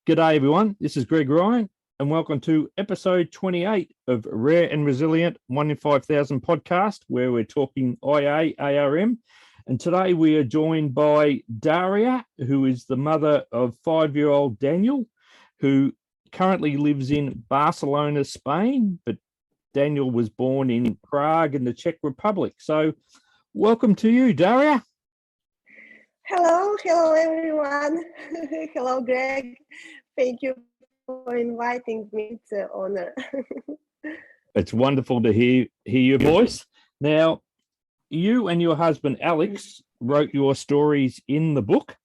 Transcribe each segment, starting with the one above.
G'day everyone, this is Greg Ryan and welcome to episode 28 of Rare and Resilient 1 in 5,000 podcast where we're talking IA, ARM. And today we are joined by Daria, who is the mother of 5-year-old Daniel, who currently lives in Barcelona, Spain, but Daniel was born in Prague in the Czech Republic. So welcome to you, Daria. Hello everyone. Hello, Greg. Thank you for inviting me. It's an honor. It's wonderful to hear your voice. Now, you and your husband, Alex, wrote your stories in the book,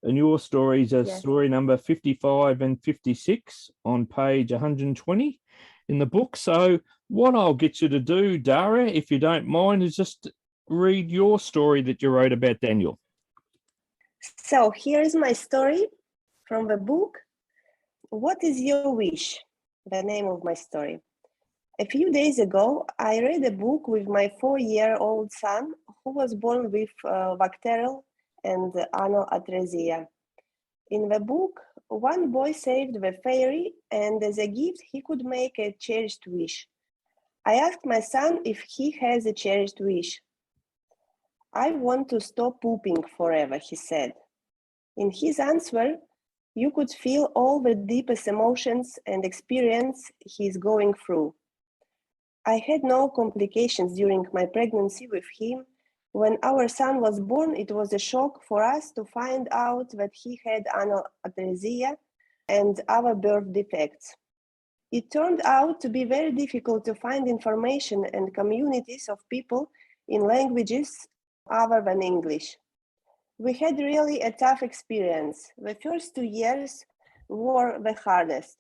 and your stories are story number 55 and 56 on page 120 in the book. So what I'll get you to do, Daria, if you don't mind, is just read your story that you wrote about Daniel. So here's my story from the book. What is your wish? The name of my story. A few days ago, I read a book with my 4-year-old son who was born with bacterial and anal atresia. In the book, one boy saved the fairy, and as a gift, he could make a cherished wish. I asked my son if he has a cherished wish. I want to stop pooping forever, he said. In his answer, you could feel all the deepest emotions and experience he's going through. I had no complications during my pregnancy with him. When our son was born, it was a shock for us to find out that he had anal atresia and other birth defects. It turned out to be very difficult to find information and communities of people in languages other than English. We had really a tough experience. The first 2 years were the hardest.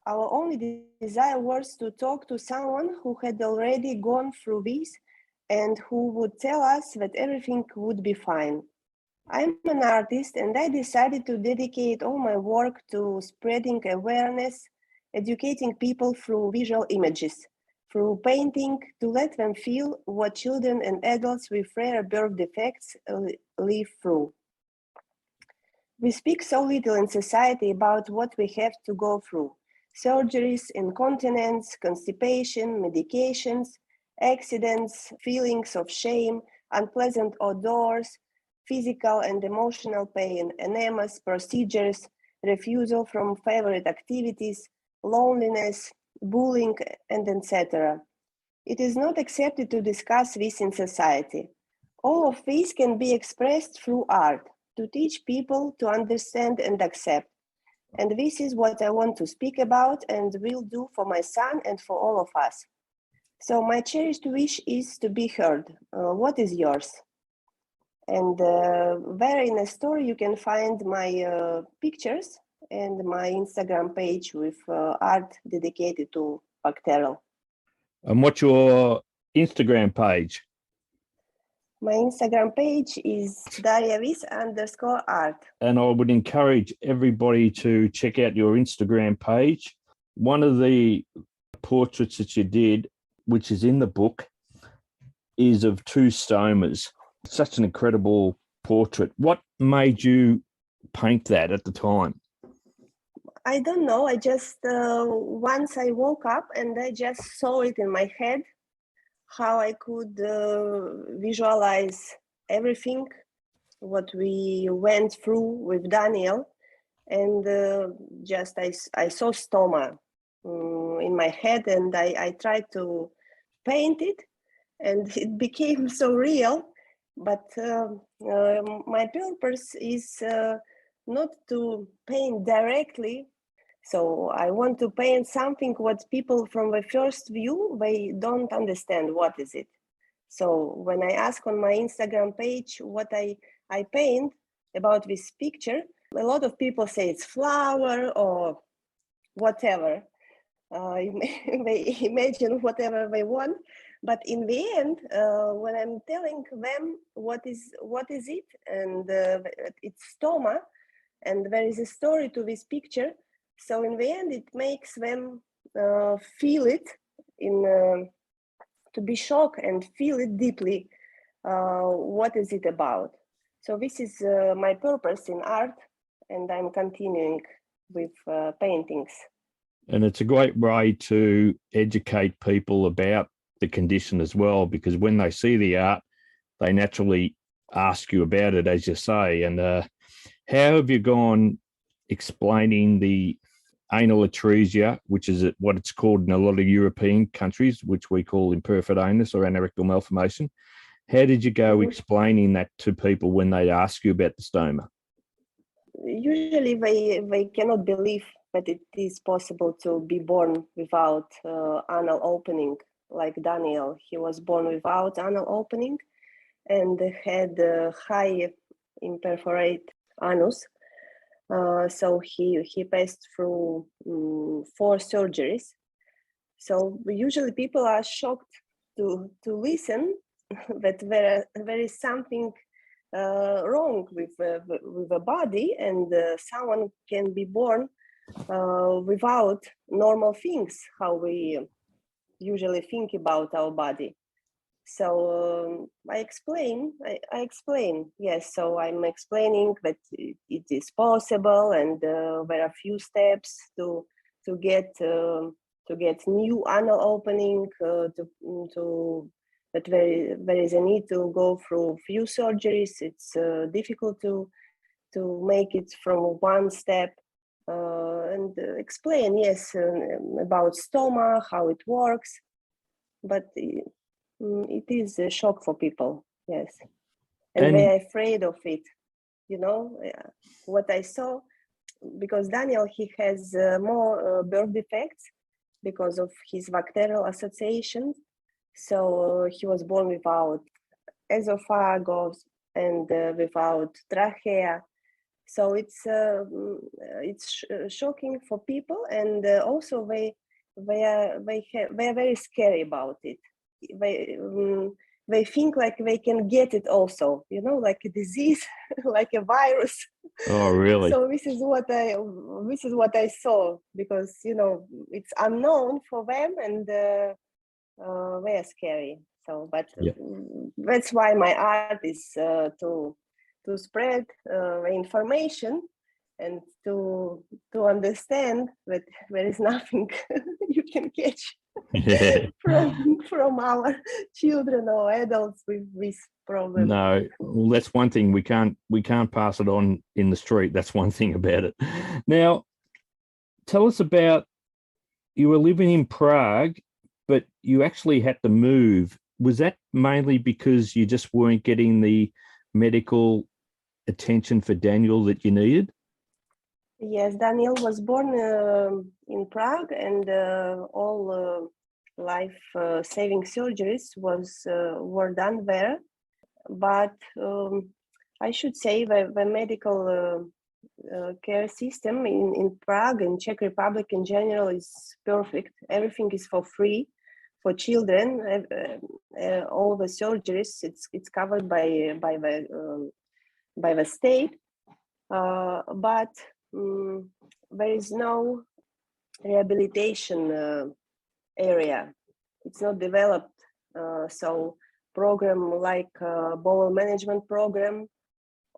Our only desire was to talk to someone who had already gone through this and who would tell us that everything would be fine. I'm an artist, and I decided to dedicate all my work to spreading awareness, educating people through visual images, through painting, to let them feel what children and adults with rare birth defects live through. We speak so little in society about what we have to go through: surgeries, incontinence, constipation, medications, accidents, feelings of shame, unpleasant odors, physical and emotional pain, enemas, procedures, refusal from favorite activities, loneliness, bullying, and etc. It is not accepted to discuss this in society. All of this can be expressed through art, to teach people to understand and accept. And this is what I want to speak about and will do for my son and for all of us. So my cherished wish is to be heard. What is yours? And there in the story you can find my pictures and my Instagram page with art dedicated to bacterial. And what's your Instagram page? My Instagram page is Daria_art. And I would encourage everybody to check out your Instagram page. One of the portraits that you did, which is in the book, is of 2 stomas. Such an incredible portrait. What made you paint that at the time? I don't know. I just, once I woke up and I just saw it in my head, how I could visualize everything, what we went through with Daniel. And just I saw stoma in my head, and I tried to paint it, and it became so real. But my purpose is not to paint directly. So I want to paint something what people from the first view, they don't understand what is it. So when I ask on my Instagram page what I paint about this picture, a lot of people say it's flower or whatever. They imagine whatever they want. But in the end, when I'm telling them what is it, and it's stoma, and there is a story to this picture, so in the end, it makes them feel it, to be shocked and feel it deeply. What is it about? So this is my purpose in art, and I'm continuing paintings. And it's a great way to educate people about the condition as well, because when they see the art, they naturally ask you about it, as you say. And how have you gone explaining the anal atresia, which is what it's called in a lot of European countries, which we call imperfect anus or anorectal malformation? How did you go explaining that to people when they ask you about the stoma? Usually they cannot believe that it is possible to be born without anal opening. Like Daniel, he was born without anal opening and had a high imperforate anus. So he passed through 4 surgeries. So usually people are shocked to listen that there is something wrong with the body, and someone can be born without normal things, how we usually think about our body. So I explain, yes. So I'm explaining that it is possible, and there are few steps to get new anal opening. But there is a need to go through few surgeries. It's difficult to make it from one step, and explain, yes, about stoma, how it works. But it is a shock for people, yes, and they are afraid of it. What I saw, because Daniel, he has more birth defects because of his bacterial association. So he was born without esophagus and without trachea. So it's shocking for people, and also they are very scary about it. They think like they can get it also, like a disease, like a virus. Oh, really? So this is what I saw, because it's unknown for them, and they are scary. So, but that's why my art is to spread the information and to understand that there is nothing you can catch from our children or adults with this problem. No, well, that's one thing. We can't pass it on in the street. That's one thing about it. Now, tell us about, you were living in Prague, but you actually had to move. Was that mainly because you just weren't getting the medical attention for Daniel that you needed? Yes, Daniel was born in Prague, and all life-saving surgeries were done there. But I should say the medical care system in Prague and Czech Republic in general is perfect. Everything is for free for children. All the surgeries, it's covered by the state, but there is no rehabilitation area. It's not developed. So program like bowel management program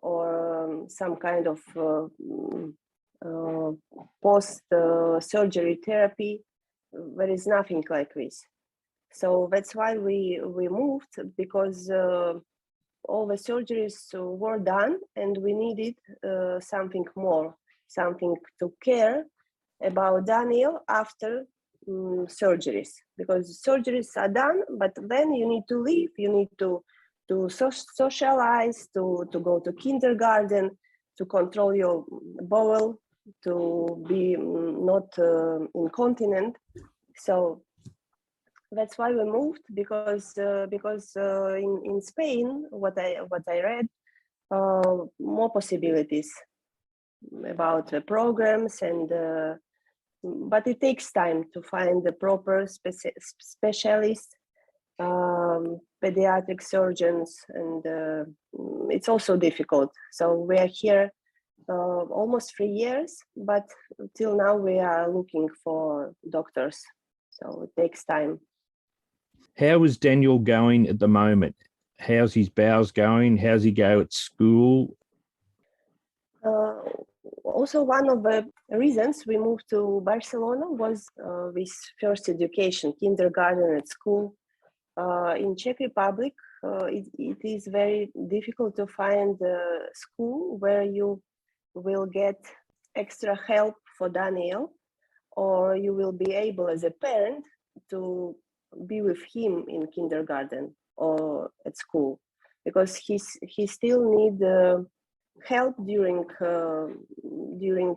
or some kind of post-surgery therapy, there is nothing like this. So that's why we moved, because all the surgeries were done, and we needed something more, something to care about Daniel after surgeries, because surgeries are done, but then you need to leave, you need to socialize, to go to kindergarten, to control your bowel, to be not incontinent. So that's why we moved, because in Spain, what I read, more possibilities about programs, and but it takes time to find the proper specialists, pediatric surgeons, and it's also difficult. So we are here almost 3 years, but till now we are looking for doctors. So it takes time. How is Daniel going at the moment? How's his bowels going? How's he go at school? Also, one of the reasons we moved to Barcelona was with first education, kindergarten at school. In Czech Republic, it is very difficult to find a school where you will get extra help for Daniel, or you will be able as a parent to be with him in kindergarten or at school, because he still need help during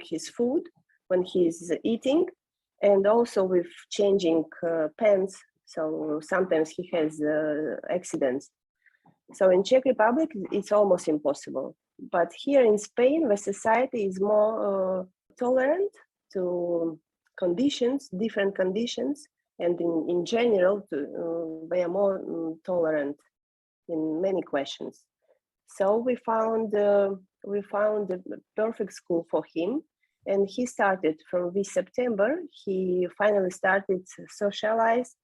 his food when he's eating, and also with changing pants. So sometimes he has accidents. So in Czech Republic, it's almost impossible. But here in Spain, the society is more tolerant to conditions, different conditions, and in general, they are more tolerant in many questions. So we found the perfect school for him, and he started from this September. He finally started to socialize,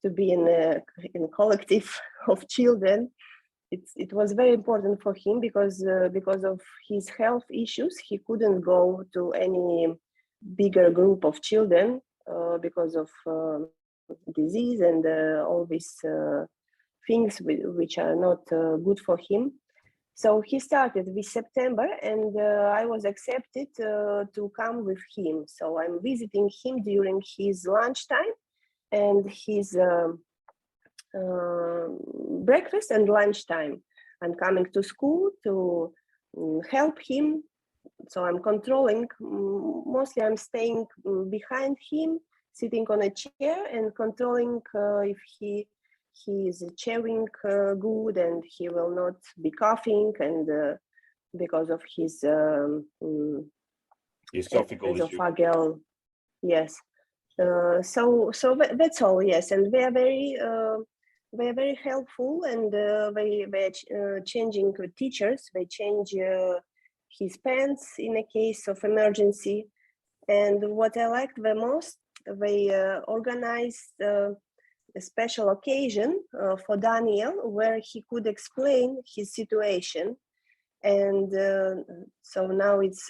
to be in a collective of children. It was very important for him because of his health issues. He couldn't go to any bigger group of children because of disease and all these things which are not good for him. So he started this September, and I was accepted to come with him. So I'm visiting him during his lunchtime and his breakfast and lunchtime. I'm coming to school to help him. So I'm controlling, mostly I'm staying behind him, sitting on a chair and controlling if he is chewing good and he will not be coughing, and because of his esophageal, yes. So that's all, yes, and they are very helpful, and they changing teachers. They change his pants in a case of emergency. And what I liked the most, they organized a special occasion for Daniel where he could explain his situation. And so now it's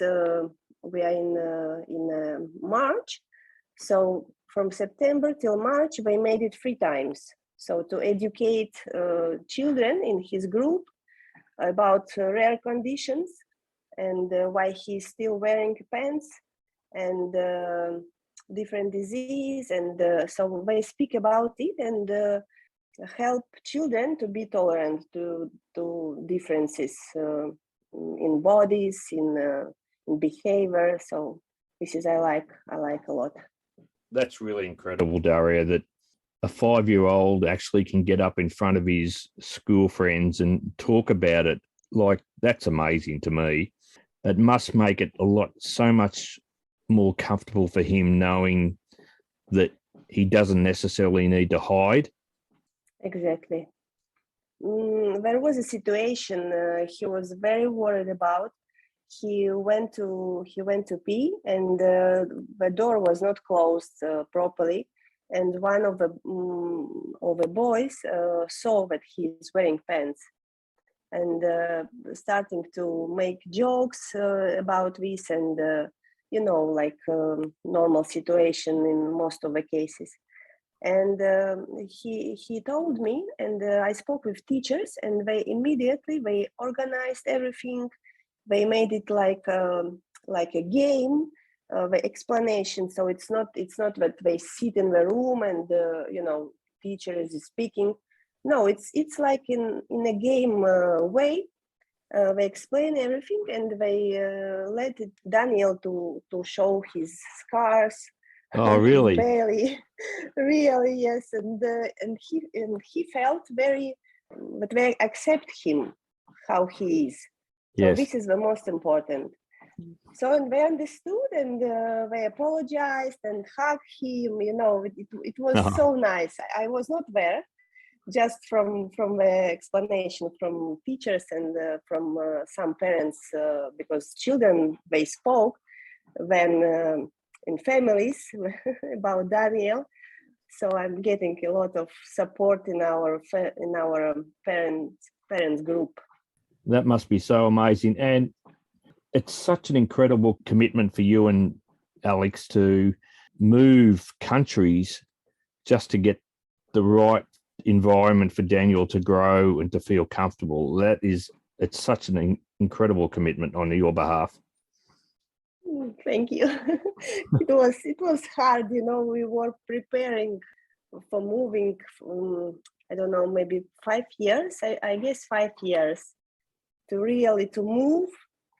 we are in March. So from September till March, they made it 3 times. So to educate children in his group about rare conditions and why he's still wearing pants and different disease. And so they speak about it and help children to be tolerant to differences in bodies, in behavior. So this is I like a lot. That's really incredible, Daria, that a 5-year-old actually can get up in front of his school friends and talk about it. Like, that's amazing to me. It must make it so much more comfortable for him knowing that he doesn't necessarily need to hide. Exactly. There was a situation he was very worried about. He went to pee, and the door was not closed properly, and one of the boys saw that he's wearing pants, and starting to make jokes about this, and like normal situation in most of the cases. And he told me, and I spoke with teachers, and they immediately organized everything. They made it like a game, the explanation. So it's not that they sit in the room and teacher is speaking. No, it's like in a game way. They explain everything, and they let Daniel to show his scars. Oh, really? Really, yes. And he felt that they accept him how he is. So yes. This is the most important. So and they understood, and they apologized and hugged him. It was so nice. I was not there, just from the explanation from teachers and from some parents, because children, they spoke then in families about Daniel. So I'm getting a lot of support in our parents group. That must be so amazing. And it's such an incredible commitment for you and Alex, to move countries just to get the right environment for Daniel to grow and to feel comfortable. It's such an incredible commitment on your behalf. Thank you. It was hard, we were preparing for moving, I don't know, maybe 5 years, I guess 5 years, to move,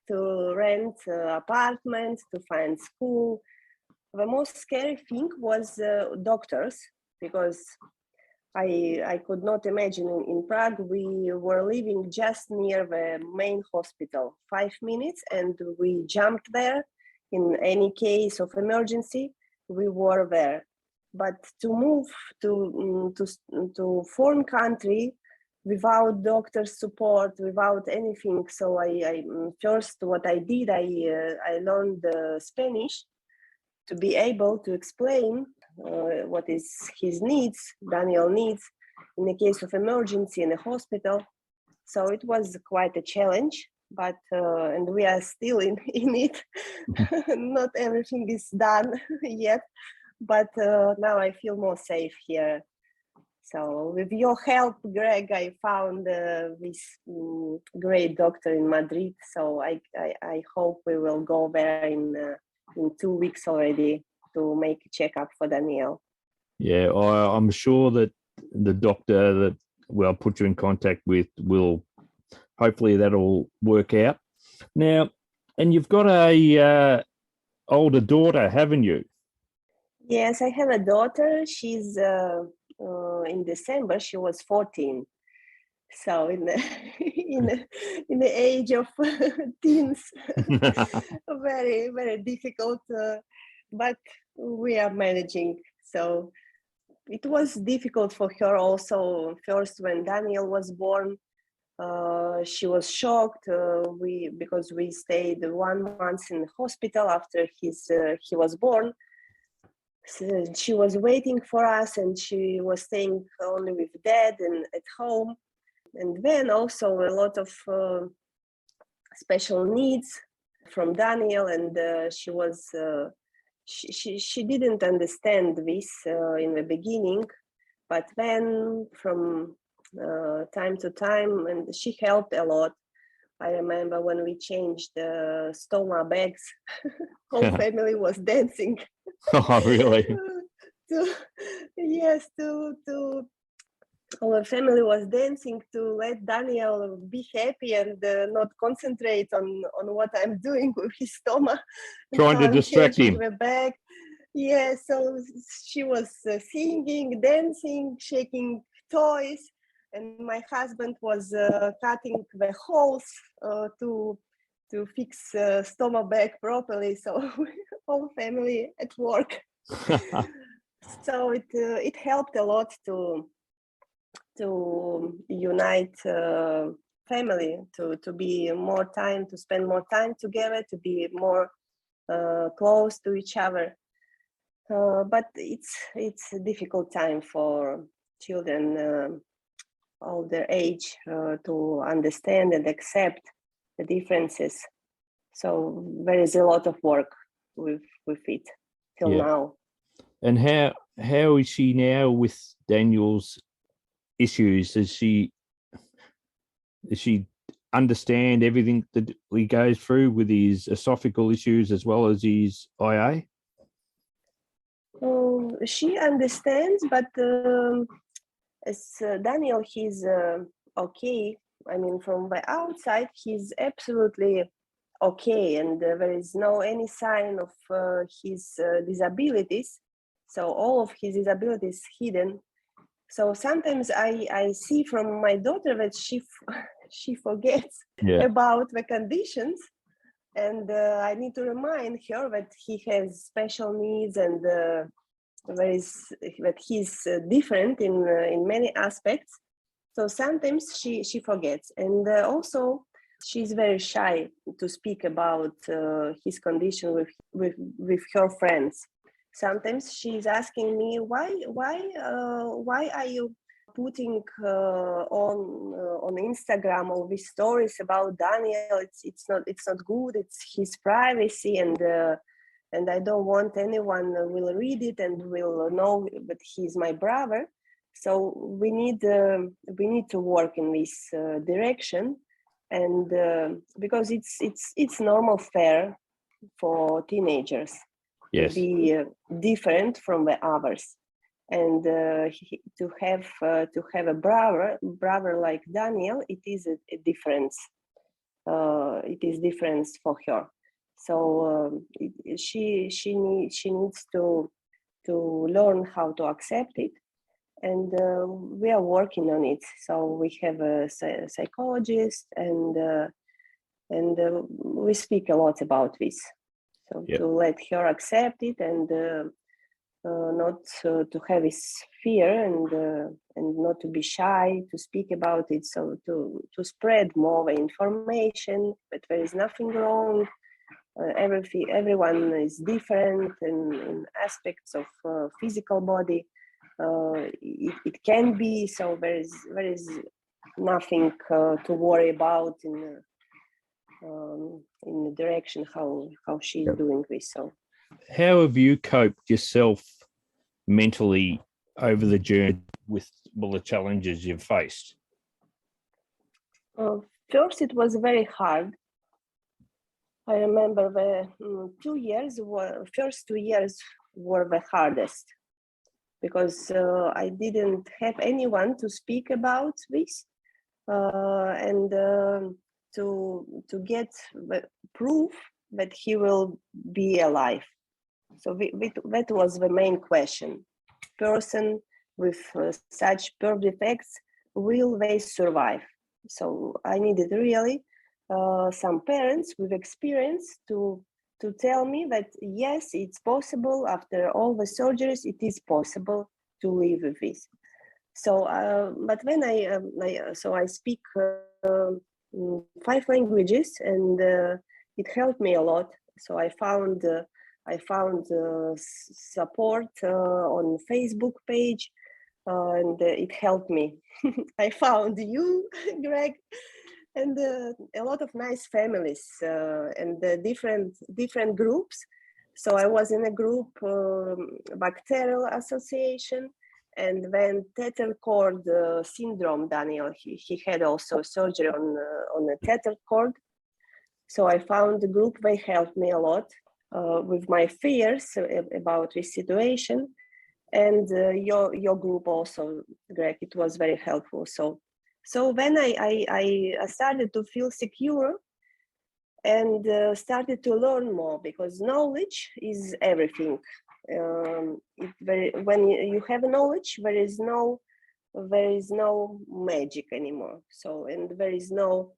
to rent apartments, to find school. The most scary thing was doctors, because I could not imagine in Prague. We were living just near the main hospital, 5 minutes, and we jumped there. In any case of emergency, we were there. But to move to foreign country without doctor support, without anything, so I first what I did, I learned Spanish to be able to explain what is his needs, Daniel needs, in the case of emergency in a hospital. So it was quite a challenge, but and we are still in it. Not everything is done yet, but now I feel more safe here. So with your help, Greg, I found this great doctor in Madrid. So I hope we will go there in 2 weeks already to make a checkup for Daniel. Yeah, I'm sure that the doctor that we'll put you in contact with will, hopefully that'll work out. Now, and you've got a older daughter, haven't you? Yes, I have a daughter. She's in December, she was 14. So in the age of teens, very, very difficult, but we are managing. So it was difficult for her also. First, when Daniel was born, she was shocked. Because we stayed 1 month in the hospital after he was born. So she was waiting for us, and she was staying only with Dad and at home. And then also a lot of special needs from Daniel, and she was she didn't understand this in the beginning, but then from time to time, and she helped a lot. I remember when we changed the stoma bags, whole family was dancing. Oh, really? Yes, our family was dancing to let Daniel be happy and not concentrate on what I'm doing with his stomach. Trying to distract him. The bag. Yeah, so she was singing, dancing, shaking toys, and my husband was cutting the holes to fix stomach bag properly. So whole family at work. So it helped a lot to unite family, to be more time, to spend more time together, to be more close to each other. But it's a difficult time for children of their age to understand and accept the differences. So there is a lot of work with it till now. And how is she now with Daniel's issues? Does she understand everything that he goes through with his esophageal issues as well as his IA? She understands, but as Daniel, he's okay. I mean, from the outside, he's absolutely okay, and there is no any sign of his disabilities. So all of his disabilities hidden. So sometimes I see from my daughter that she forgets about the conditions, and I need to remind her that he has special needs, and that he's different in many aspects. So sometimes she forgets, and also she's very shy to speak about his condition with her friends. Sometimes she's asking me, why are you putting on Instagram all these stories about Daniel? It's not good. It's his privacy, and and I don't want anyone will read it and will know that he's my brother. So we need to work in this direction, and because it's normal fare for teenagers Yes. to be different from the others, and to have a brother like Daniel, it is a difference. It is difference for her. So she needs to learn how to accept it, and we are working on it. So we have a psychologist, and we speak a lot about this. So Yep. to let her accept it, and not to have this fear, and not to be shy to speak about it. So to spread more information, but there is nothing wrong. Everyone is different in aspects of physical body. It can be, so there is nothing to worry about in the direction how she's doing this. So how have you coped yourself mentally over the journey with all the challenges you've faced? First, it was very hard. I remember the first 2 years were the hardest, because I didn't have anyone to speak about this, and to get the proof that he will be alive. So that was the main question. Person with such birth defects, will they survive? So I needed really some parents with experience to tell me that yes, it's possible. After all the surgeries, it is possible to live with this. So, but when I speak 5 languages, and it helped me a lot. So I found support on Facebook page, and it helped me. I found you, Greg, and a lot of nice families, and different groups. So I was in a group, Bacterial Association, and then Tethered cord syndrome. Daniel, he had also surgery on a tethered cord. So I found the group. They helped me a lot with my fears about this situation, and your group also, Greg. It was very helpful. So then I started to feel secure, and started to learn more, because knowledge is everything. When you have knowledge, there is no magic anymore. So, and there is no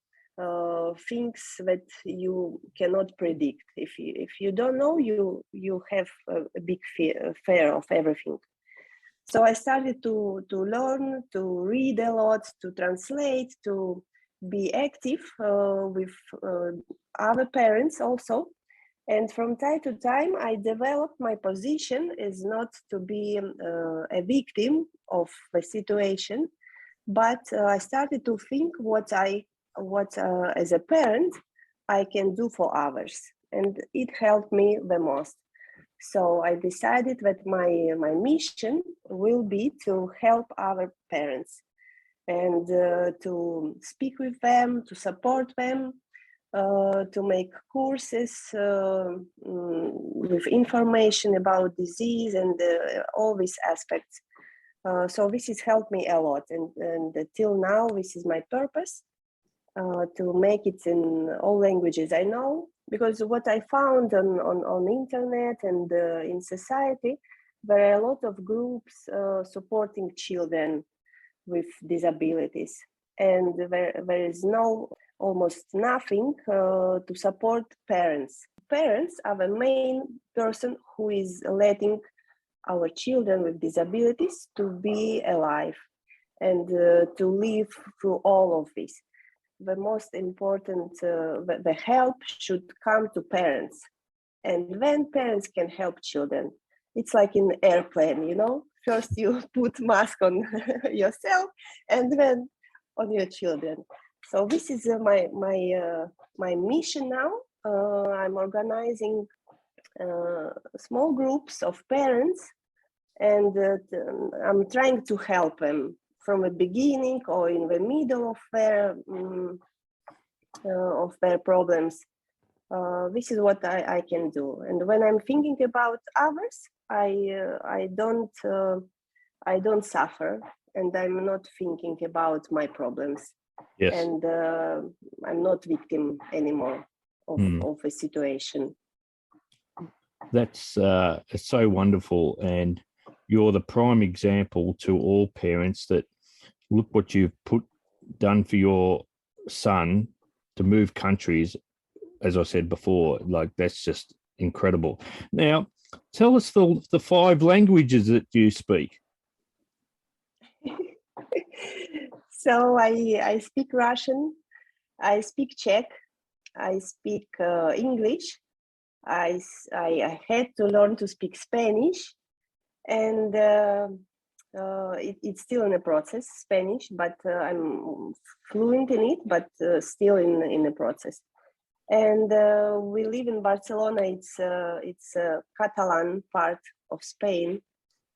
things that you cannot predict. If you don't know, you have a big fear of everything. So I started to learn, to read a lot, to translate, to be active with other parents also. And from time to time, I developed my position as not to be a victim of the situation, but I started to think what as a parent I can do for others, and it helped me the most. So I decided that my mission will be to help other parents, and to speak with them, to support them, to make courses with information about disease, and all these aspects. So this has helped me a lot, and till now this is my purpose, to make it in all languages I know. Because what I found on internet and in society, there are a lot of groups supporting children with disabilities, and there is almost nothing to support parents. Parents are the main person who is letting our children with disabilities to be alive, and to live through all of this. The most important, the help should come to parents, and then parents can help children. It's like in an airplane, first you put mask on yourself, and then on your children. So this is my mission now. I'm organizing small groups of parents, and I'm trying to help them from the beginning or in the middle of their problems. This is what I can do. And when I'm thinking about others, I don't suffer, and I'm not thinking about my problems. Yes. And I'm not victim anymore of the situation. That's it's so wonderful, and you're the prime example to all parents that look what you've done for your son to move countries. As I said before, like that's just incredible. Now, tell us the 5 languages that you speak. So I speak Russian, I speak Czech, I speak English. I had to learn to speak Spanish, and it's still in the process, Spanish, but I'm fluent in it, but still in the process. And we live in Barcelona. It's a Catalan part of Spain,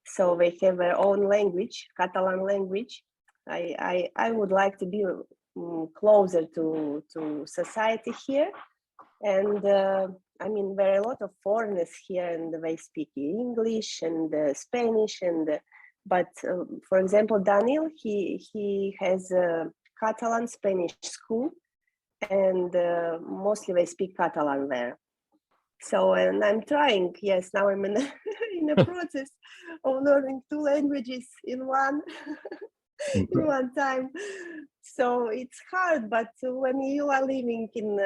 so they have their own language, Catalan language. I would like to be closer to society here, and I mean there are a lot of foreigners here, and they speak English and Spanish, and but for example, Daniel, he has a Catalan Spanish school, and mostly they speak Catalan there. So, and I'm trying. Yes, now I'm in a process of learning 2 languages in one time. So it's hard, but when you are living in,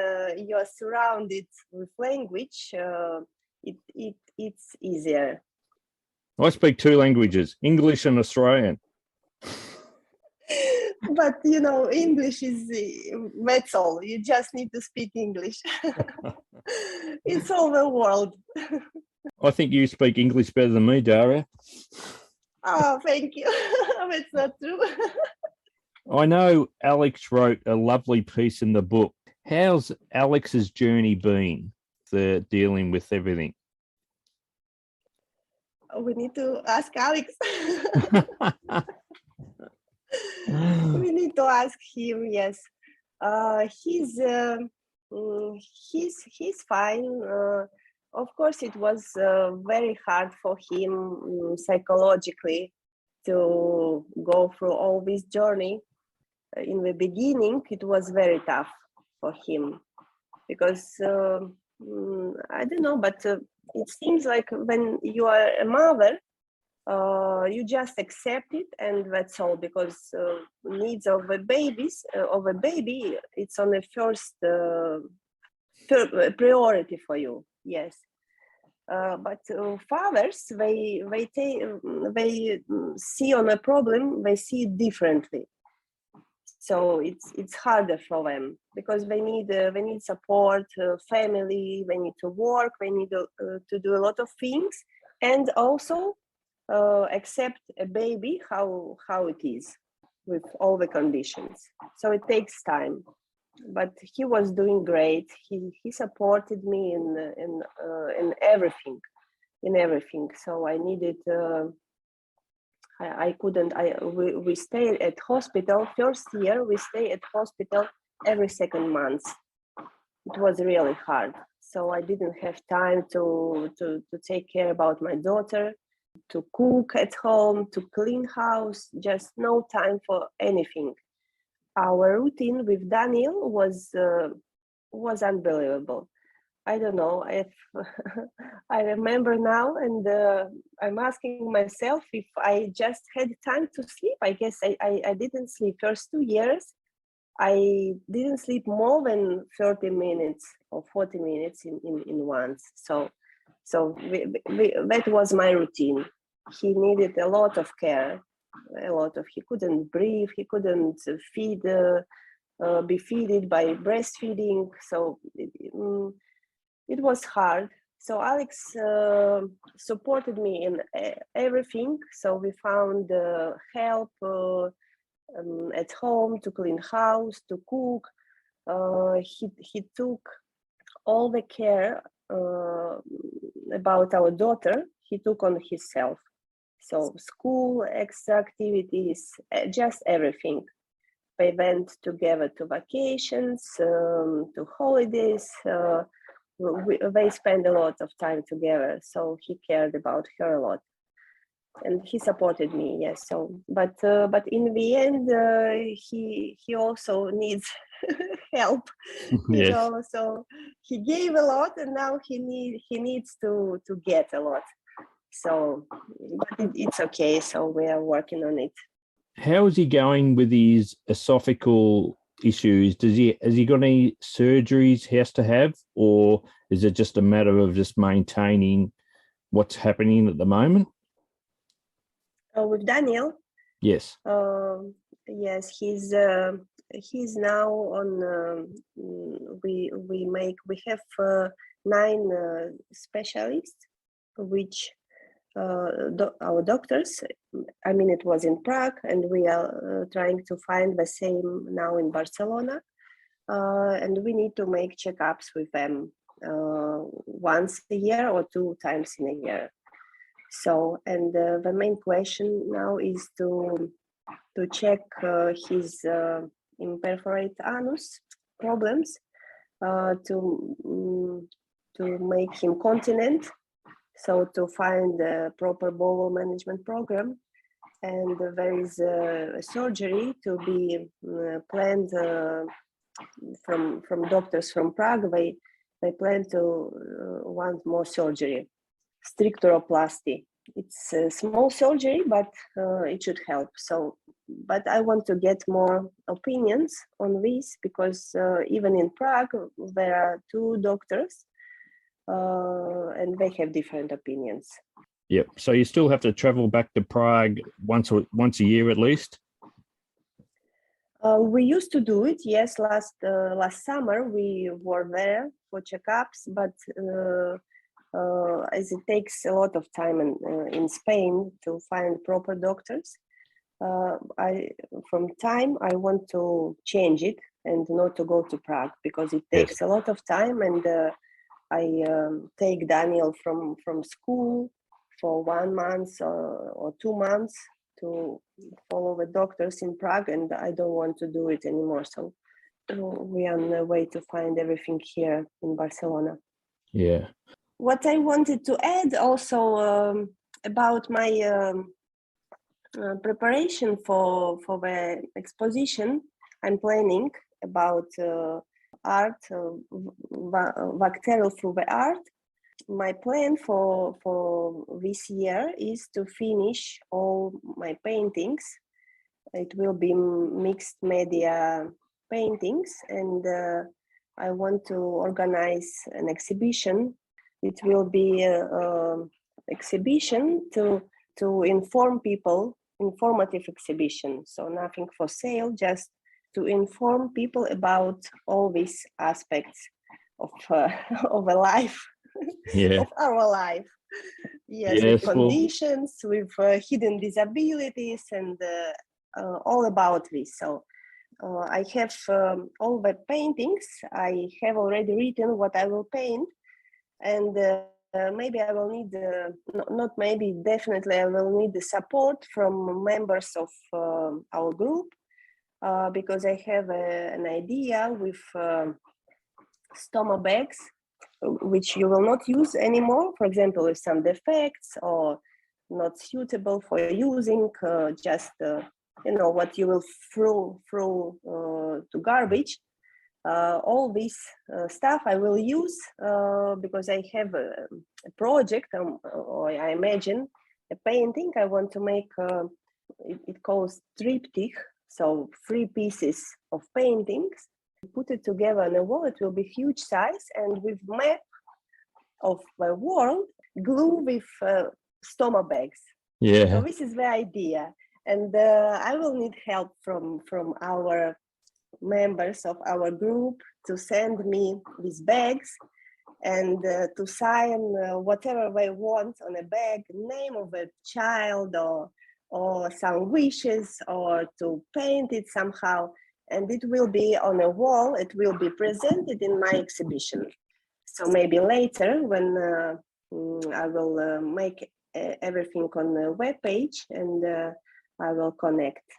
you are surrounded with language, it's easier. I speak 2 languages, English and Australian. But you know, English is that's all. You just need to speak English. It's all the world. I think you speak English better than me, Daria. Oh, thank you. That's not true. I know Alex wrote a lovely piece in the book. How's Alex's journey been for dealing with everything? We need to ask Alex. We need to ask him. Yes, he's fine. Of course, it was very hard for him psychologically to go through all this journey. In the beginning, it was very tough for him because I don't know, but it seems like when you are a mother, you just accept it, and that's all, because needs of a baby, it's on the first priority for you. Yes. But fathers, they see on a problem, they see it differently. So it's harder for them because they need support, family. They need to work. They need to do a lot of things, and also accept a baby how it is with all the conditions. So it takes time. But he was doing great. He supported me in everything, So I needed. I couldn't. We stayed at hospital. First year we stay at hospital every second month. It was really hard. So I didn't have time to take care about my daughter, to cook at home, to clean house. Just no time for anything. Our routine with Daniel was unbelievable. I don't know if I remember now, and I'm asking myself if I just had time to sleep. I guess I didn't sleep. First 2 years, I didn't sleep more than 30 minutes or 40 minutes in once. So that was my routine. He needed a lot of care, he couldn't breathe, he couldn't be fed by breastfeeding. So it was hard. So Alex supported me in everything. So we found help at home to clean house, to cook. He took all the care about our daughter, he took on himself. So school, extra activities, just everything. We went together to vacations, to holidays. They spent a lot of time together, so he cared about her a lot, and he supported me. Yes, so but in the end, he also needs help, Yes. So he gave a lot, and now he needs to get a lot. So, but it's okay. So we are working on it. How is he going with his esophageal issues? Has he got any surgeries he has to have, or is it just a matter of just maintaining what's happening at the moment? With Daniel, Yes. yes, he's now on. We have 9 specialists, which our doctors. I mean, it was in Prague, and we are trying to find the same now in Barcelona. And we need to make checkups with them once a year or 2 times in a year. So, and the main question now is to check his imperforate anus problems, to make him continent. So to find the proper bowel management program, and there is a surgery to be planned from doctors from Prague. They plan to want more surgery, stricturoplasty. It's a small surgery, but it should help. So, but I want to get more opinions on this, because even in Prague there are 2 doctors. And they have different opinions. Yep. So you still have to travel back to Prague once a year at least? We used to do it, yes. Last summer we were there for checkups, but as it takes a lot of time in Spain to find proper doctors, I want to change it and not to go to Prague, because it takes a lot of time, and I take Daniel from school for 1 month or 2 months to follow the doctors in Prague, and I don't want to do it anymore. So we are on the way to find everything here in Barcelona. Yeah. What I wanted to add also about my preparation for the exposition I'm planning about art, bacterial through the art. My plan for this year is to finish all my paintings. It will be mixed media paintings, and I want to organize an exhibition. It will be an exhibition to inform people, informative exhibition. So nothing for sale, just to inform people about all these aspects of of a life, of our life. Yes, with conditions, with hidden disabilities, and all about this. So I have all the paintings. I have already written what I will paint, and maybe I will need, not maybe, definitely I will need the support from members of our group, because I have an idea with stoma bags, which you will not use anymore, for example, with some defects or not suitable for using, just what you will throw to garbage. All this stuff I will use because I have a project, or I imagine a painting I want to make. It calls triptych, so 3 pieces of paintings. Put it together on a wall. It will be huge size, and with map of the world, glue with stoma bags. Yeah. So this is the idea, and I will need help from our members of our group to send me these bags, and to sign whatever they want on a bag, name of a child, or some wishes, or to paint it somehow, and it will be on a wall. It will be presented in my exhibition. So maybe later when I will make everything on the web page, and I will connect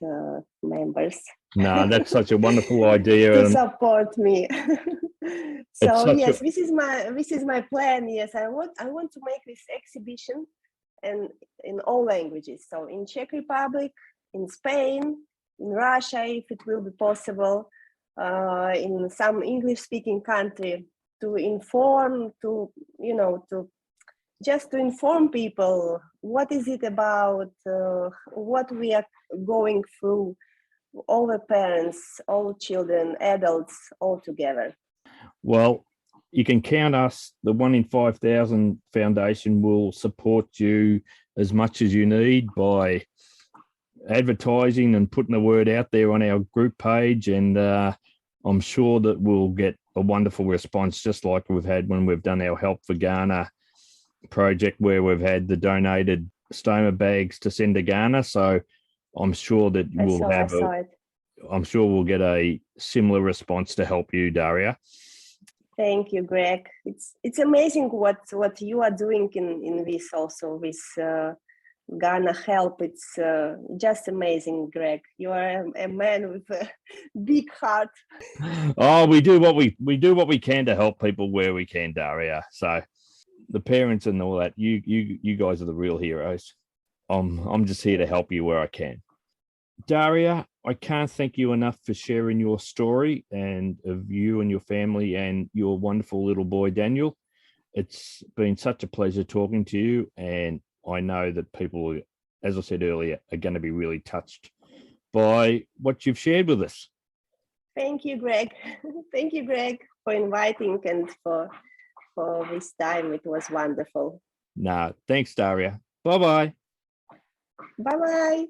members. No, that's such a wonderful idea. To And support me. it's So such yes, this is my plan. Yes, I want to make this exhibition and in all languages. So in Czech Republic, in Spain, in Russia, if it will be possible, in some English-speaking country, to inform, to just to inform people what is it about, what we are going through, all the parents, all children, adults, all together. Well, you can count us. The 1 in 5,000 Foundation will support you as much as you need by advertising and putting the word out there on our group page. And I'm sure that we'll get a wonderful response, just like we've had when we've done our Help for Ghana project, where we've had the donated stoma bags to send to Ghana. So I'm sure that I'm sure we'll get a similar response to help you, Daria. Thank you, Greg. It's amazing what you are doing in this also with Ghana Help. It's just amazing, Greg. You are a man with a big heart. Oh, we do what we can to help people where we can, Daria. So the parents and all that, you guys are the real heroes. I'm just here to help you where I can. Daria, I can't thank you enough for sharing your story and of you and your family and your wonderful little boy, Daniel. It's been such a pleasure talking to you. And I know that people, as I said earlier, are going to be really touched by what you've shared with us. Thank you, Greg. Thank you, Greg, for inviting and for this time. It was wonderful. Nah, thanks, Daria. Bye-bye. Bye-bye.